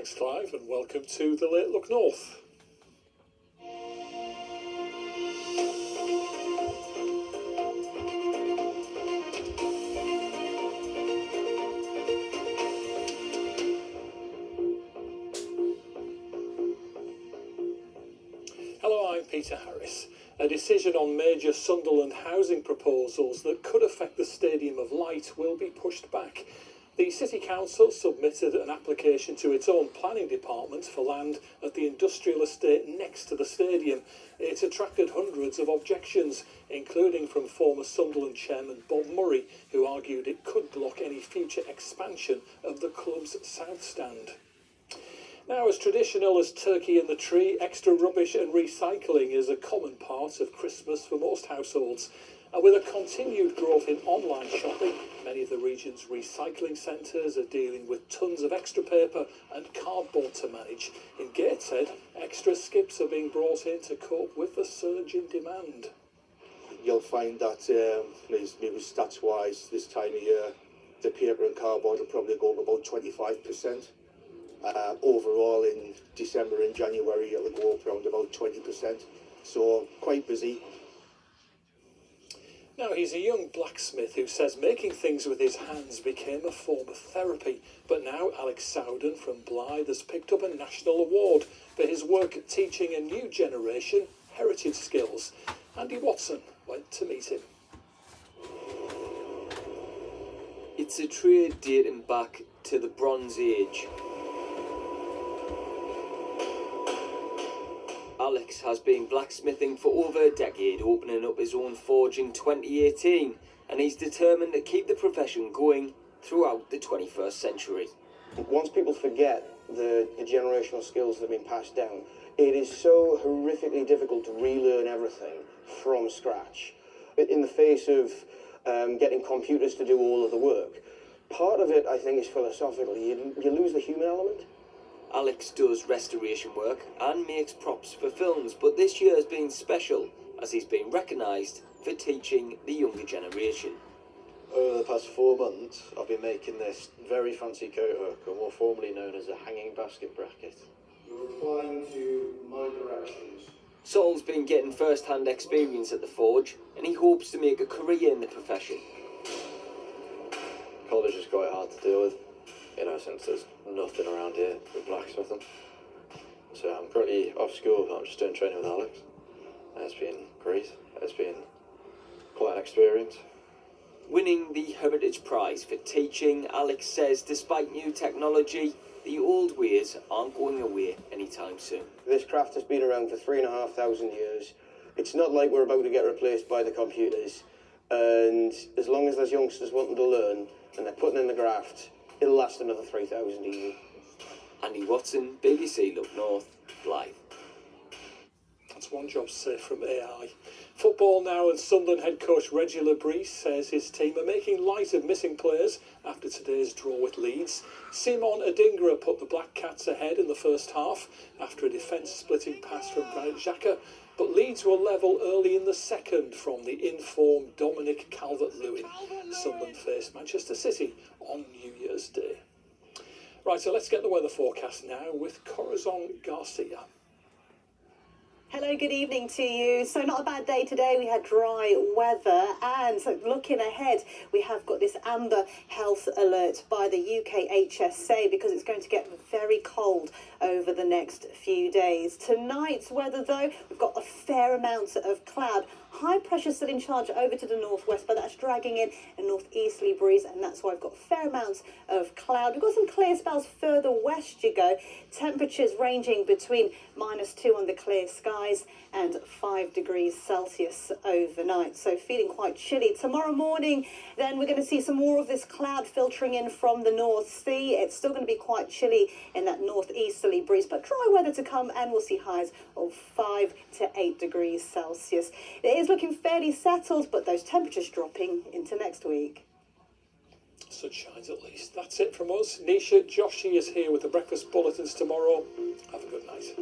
Thanks, Clive, and welcome to the Late Look North. Hello, I'm Peter Harris. A decision on major Sunderland housing proposals that could affect the Stadium of Light will be pushed back. The City Council submitted an application to its own planning department for land at the industrial estate next to the stadium. It attracted hundreds of objections, including from former Sunderland chairman Bob Murray, who argued it could block any future expansion of the club's south stand. Now, as traditional as turkey in the tree, extra rubbish and recycling is a common part of Christmas for most households. And with a continued growth in online shopping, many of the region's recycling centres are dealing with tons of extra paper and cardboard to manage. In Gateshead, extra skips are being brought in to cope with the surge in demand. You'll find that, maybe stats-wise, this time of year, the paper and cardboard will probably go up about 25%. Overall, in December and January, it'll go up around about 20%. So, quite busy. Now, he's a young blacksmith who says making things with his hands became a form of therapy. But now Alex Sowden from Blythe has picked up a national award for his work teaching a new generation heritage skills. Andy Watson went to meet him. It's a trade dating back to the Bronze Age. Alex has been blacksmithing for over a decade, opening up his own forge in 2018, and he's determined to keep the profession going throughout the 21st century. Once people forget the generational skills that have been passed down, it is so horrifically difficult to relearn everything from scratch. In the face of getting computers to do all of the work, part of it, I think, is philosophical. You lose the human element. Alex does restoration work and makes props for films, but this year has been special as he's been recognised for teaching the younger generation. Over the past 4 months, I've been making this very fancy coat hook, or more formally known as a hanging basket bracket. You're replying to my directions. Saul's been getting first-hand experience at the forge, and he hopes to make a career in the profession. College is quite hard to deal with, since there's nothing around here with blacksmithing. So I'm currently off school, but I'm just doing training with Alex. And it's been great. It's been quite an experience. Winning the Heritage Prize for teaching, Alex says despite new technology, the old ways aren't going away anytime soon. This craft has been around for 3,500 years. It's not like we're about to get replaced by the computers. And as long as there's youngsters wanting to learn and they're putting in the graft, it'll last another 3,000 years. Andy Watson, BBC Look North, Blythe. That's one job safe from AI. Football now, and Sunderland head coach Reggie Lebris says his team are making light of missing players after today's draw with Leeds. Simon Adingra put the Black Cats ahead in the first half after a defence-splitting pass from Granit Xhaka, but Leeds were level early in the second from the informed Dominic Calvert-Lewin. Sunderland faced Manchester City on New Year's Day. Right, so let's get the weather forecast now with Corazon Garcia. Hello, good evening to you. So not a bad day today. We had dry weather, and so looking ahead, we have got this amber health alert by the UKHSA because it's going to get very cold over the next few days. Tonight's weather, though, we've got a fair amount of cloud. High pressure still in charge over to the northwest, but that's dragging in a northeasterly breeze, and that's why I've got fair amounts of cloud. We've got some clear spells further west you go. Temperatures ranging between -2 on the clear skies and 5 degrees Celsius overnight. So feeling quite chilly. Tomorrow morning, then we're going to see some more of this cloud filtering in from the North Sea. It's still going to be quite chilly in that northeasterly breeze, but dry weather to come, and we'll see highs of 5 to 8 degrees Celsius. It is looking fairly settled, but those temperatures dropping into next week. Sun shines at least. That's it from us. Nisha, Joshi is here with the breakfast bulletins tomorrow. Have a good night.